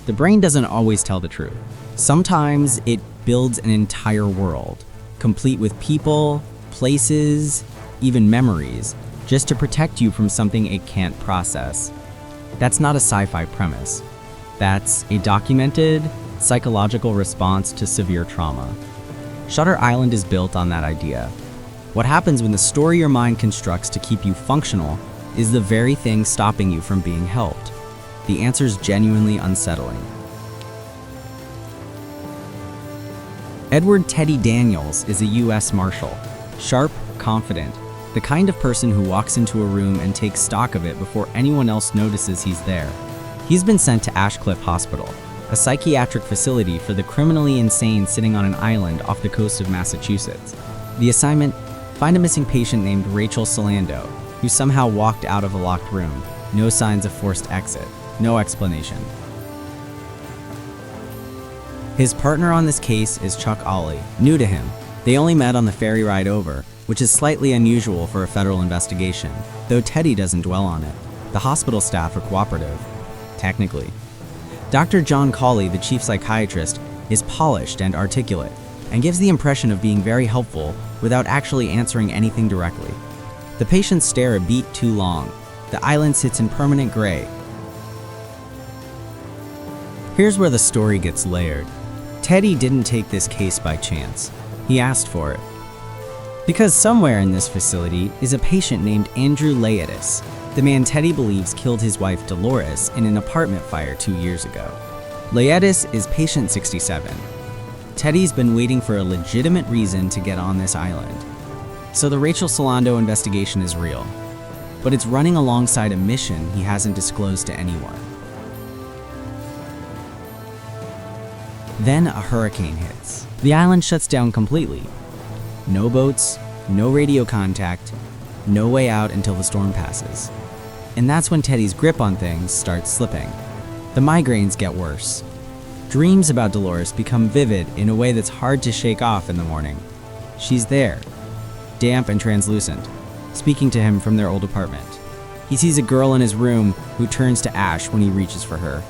The brain doesn't always tell the truth. Sometimes it builds an entire world, complete with people, places, even memories, just to protect you from something it can't process. That's not a sci-fi premise. That's a documented psychological response to severe trauma. Shutter Island is built on that idea. What happens when the story your mind constructs to keep you functional is the very thing stopping you from being helped. The answer's genuinely unsettling. Edward Teddy Daniels is a U.S. Marshal. Sharp, confident, the kind of person who walks into a room and takes stock of it before anyone else notices he's there. He's been sent to Ashcliffe Hospital, a psychiatric facility for the criminally insane sitting on an island off the coast of Massachusetts. The assignment: find a missing patient named Rachel Solando, who somehow walked out of a locked room. No signs of forced exit. No explanation. His partner on this case is Chuck Ollie, new to him. They only met on the ferry ride over, which is slightly unusual for a federal investigation, though Teddy doesn't dwell on it. The hospital staff are cooperative, technically. Dr. John Cawley, the chief psychiatrist, is polished and articulate, and gives the impression of being very helpful without actually answering anything directly. The patients stare a beat too long. The island sits in permanent gray. Here's where the story gets layered. Teddy didn't take this case by chance. He asked for it. Because somewhere in this facility is a patient named Andrew Laeddis, the man Teddy believes killed his wife Dolores in an apartment fire 2 years ago. Laeddis is patient 67. Teddy's been waiting for a legitimate reason to get on this island. So the Rachel Solando investigation is real, but it's running alongside a mission he hasn't disclosed to anyone. Then a hurricane hits. The island shuts down completely. No boats, no radio contact, no way out until the storm passes. And that's when Teddy's grip on things starts slipping. The migraines get worse. Dreams about Dolores become vivid in a way that's hard to shake off in the morning. She's there, damp and translucent, speaking to him from their old apartment. He sees a girl in his room who turns to ash when he reaches for her.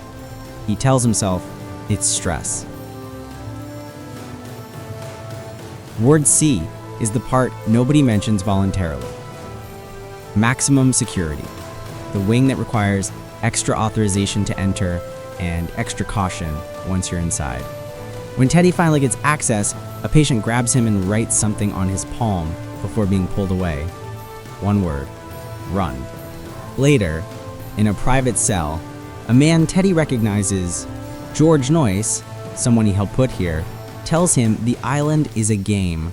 He tells himself it's stress. Ward C is the part nobody mentions voluntarily. Maximum security, the wing that requires extra authorization to enter and extra caution once you're inside. When Teddy finally gets access, a patient grabs him and writes something on his palm before being pulled away. One word: run. Later, in a private cell, a man Teddy recognizes, George Noyce, someone he helped put here, tells him the island is a game,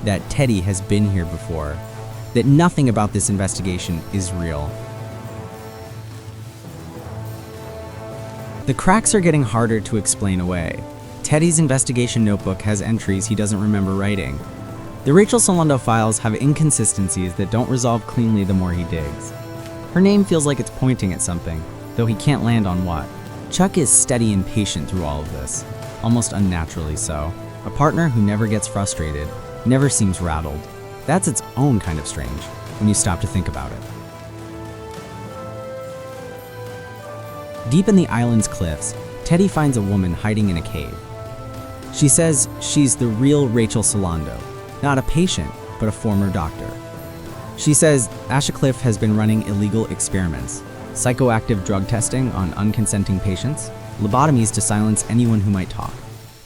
that Teddy has been here before, that nothing about this investigation is real. The cracks are getting harder to explain away. Teddy's investigation notebook has entries he doesn't remember writing. The Rachel Solando files have inconsistencies that don't resolve cleanly the more he digs. Her name feels like it's pointing at something, though he can't land on what. Chuck is steady and patient through all of this, almost unnaturally so. A partner who never gets frustrated, never seems rattled. That's its own kind of strange, when you stop to think about it. Deep in the island's cliffs, Teddy finds a woman hiding in a cave. She says she's the real Rachel Solando, not a patient, but a former doctor. She says Ashcliffe has been running illegal experiments, psychoactive drug testing on unconsenting patients, lobotomies to silence anyone who might talk.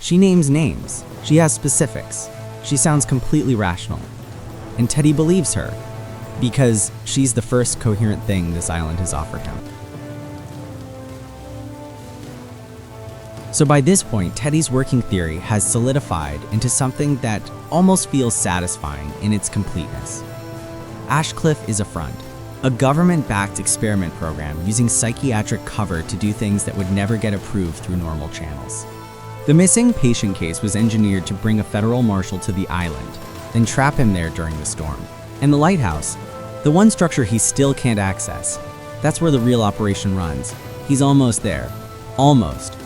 She names names. She has specifics. She sounds completely rational. And Teddy believes her, because she's the first coherent thing this island has offered him. So by this point, Teddy's working theory has solidified into something that almost feels satisfying in its completeness. Ashcliffe is a front, a government-backed experiment program using psychiatric cover to do things that would never get approved through normal channels. The missing patient case was engineered to bring a federal marshal to the island, then trap him there during the storm. And the lighthouse, the one structure he still can't access, that's where the real operation runs. He's almost there. Almost.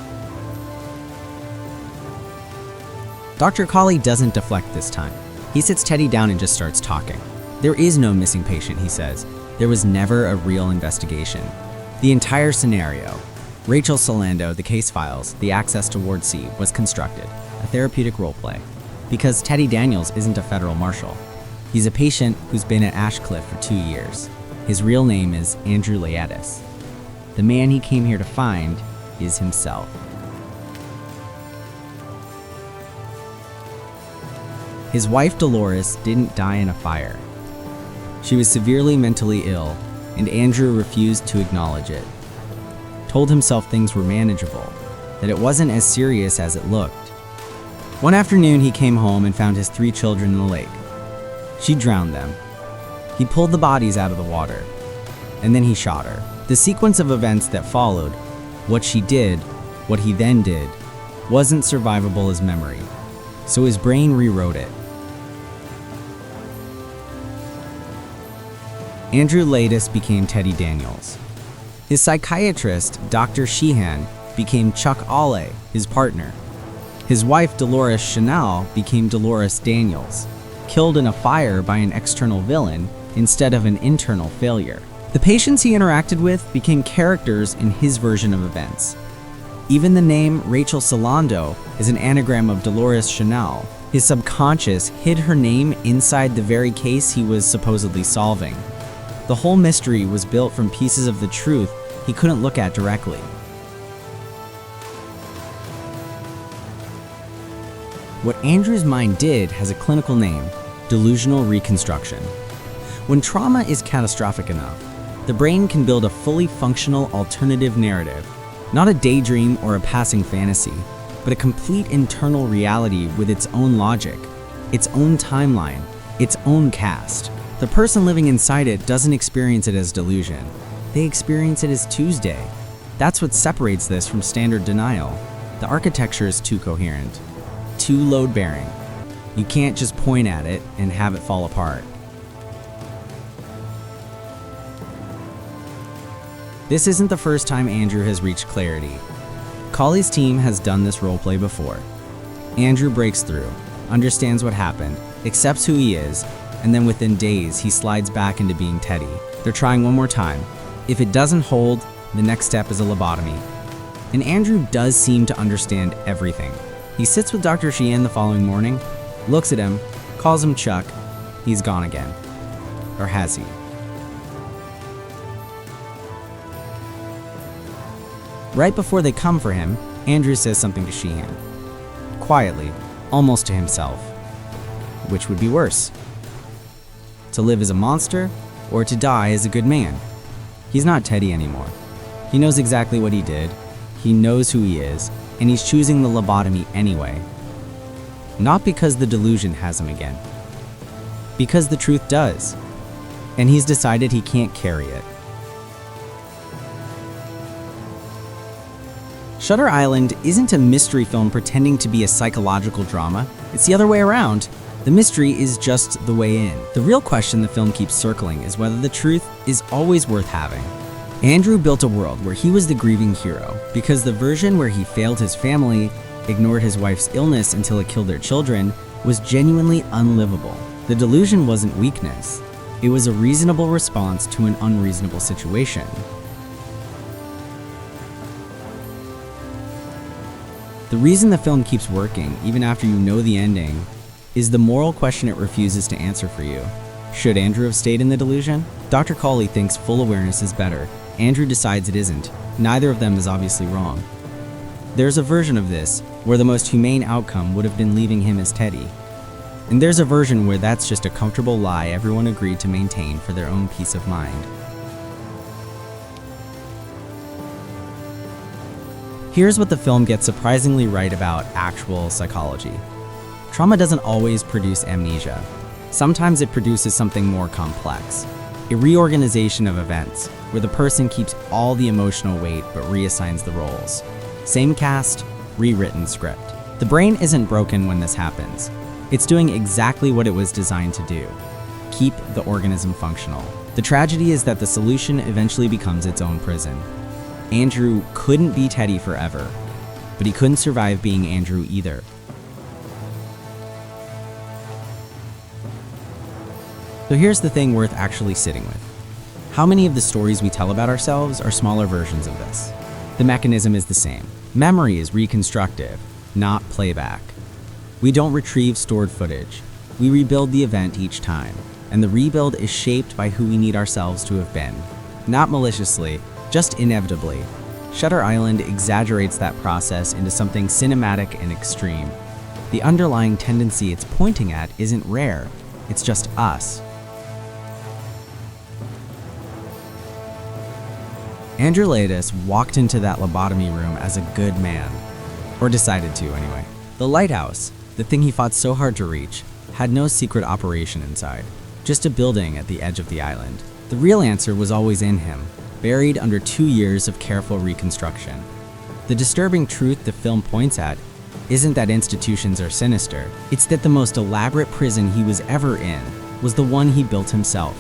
Dr. Cawley doesn't deflect this time. He sits Teddy down and just starts talking. There is no missing patient, he says. There was never a real investigation. The entire scenario, Rachel Solando, the case files, the access to Ward C was constructed, a therapeutic roleplay, because Teddy Daniels isn't a federal marshal. He's a patient who's been at Ashcliffe for 2 years. His real name is Andrew Laeddis. The man he came here to find is himself. His wife Dolores didn't die in a fire. She was severely mentally ill, and Andrew refused to acknowledge it. Told himself things were manageable, that it wasn't as serious as it looked. One afternoon, he came home and found his 3 children in the lake. She drowned them. He pulled the bodies out of the water, and then he shot her. The sequence of events that followed, what she did, what he then did, wasn't survivable as memory, so his brain rewrote it. Andrew Laeddis became Teddy Daniels. His psychiatrist, Dr. Sheehan, became Chuck Alley, his partner. His wife, Dolores Chanel, became Dolores Daniels, killed in a fire by an external villain instead of an internal failure. The patients he interacted with became characters in his version of events. Even the name Rachel Solando is an anagram of Dolores Chanel. His subconscious hid her name inside the very case he was supposedly solving. The whole mystery was built from pieces of the truth he couldn't look at directly. What Andrew's mind did has a clinical name: delusional reconstruction. When trauma is catastrophic enough, the brain can build a fully functional alternative narrative, not a daydream or a passing fantasy, but a complete internal reality with its own logic, its own timeline, its own cast. The person living inside it doesn't experience it as delusion. They experience it as Tuesday. That's what separates this from standard denial. The architecture is too coherent, too load-bearing. You can't just point at it and have it fall apart. This isn't the first time Andrew has reached clarity. Colley's team has done this roleplay before. Andrew breaks through, understands what happened, accepts who he is, and then within days, he slides back into being Teddy. They're trying one more time. If it doesn't hold, the next step is a lobotomy. And Andrew does seem to understand everything. He sits with Dr. Sheehan the following morning, looks at him, calls him Chuck. He's gone again. Or has he? Right before they come for him, Andrew says something to Sheehan. Quietly, almost to himself. Which would be worse? To live as a monster, or to die as a good man? He's not Teddy anymore. He knows exactly what he did, he knows who he is, and he's choosing the lobotomy anyway. Not because the delusion has him again. Because the truth does. And he's decided he can't carry it. Shutter Island isn't a mystery film pretending to be a psychological drama. It's the other way around. The mystery is just the way in. The real question the film keeps circling is whether the truth is always worth having. Andrew built a world where he was the grieving hero, because the version where he failed his family, ignored his wife's illness until it killed their children, was genuinely unlivable. The delusion wasn't weakness. It was a reasonable response to an unreasonable situation. The reason the film keeps working, even after you know the ending, is the moral question it refuses to answer for you. Should Andrew have stayed in the delusion? Dr. Colley thinks full awareness is better. Andrew decides it isn't. Neither of them is obviously wrong. There's a version of this where the most humane outcome would have been leaving him as Teddy. And there's a version where that's just a comfortable lie everyone agreed to maintain for their own peace of mind. Here's what the film gets surprisingly right about actual psychology. Trauma doesn't always produce amnesia. Sometimes it produces something more complex. A reorganization of events, where the person keeps all the emotional weight but reassigns the roles. Same cast, rewritten script. The brain isn't broken when this happens. It's doing exactly what it was designed to do: keep the organism functional. The tragedy is that the solution eventually becomes its own prison. Andrew couldn't be Teddy forever, but he couldn't survive being Andrew either. So here's the thing worth actually sitting with. How many of the stories we tell about ourselves are smaller versions of this? The mechanism is the same. Memory is reconstructive, not playback. We don't retrieve stored footage. We rebuild the event each time, and the rebuild is shaped by who we need ourselves to have been. Not maliciously, just inevitably. Shutter Island exaggerates that process into something cinematic and extreme. The underlying tendency it's pointing at isn't rare, it's just us. Andrew Laeddis walked into that lobotomy room as a good man. Or decided to, anyway. The lighthouse, the thing he fought so hard to reach, had no secret operation inside, just a building at the edge of the island. The real answer was always in him, buried under 2 years of careful reconstruction. The disturbing truth the film points at isn't that institutions are sinister, it's that the most elaborate prison he was ever in was the one he built himself.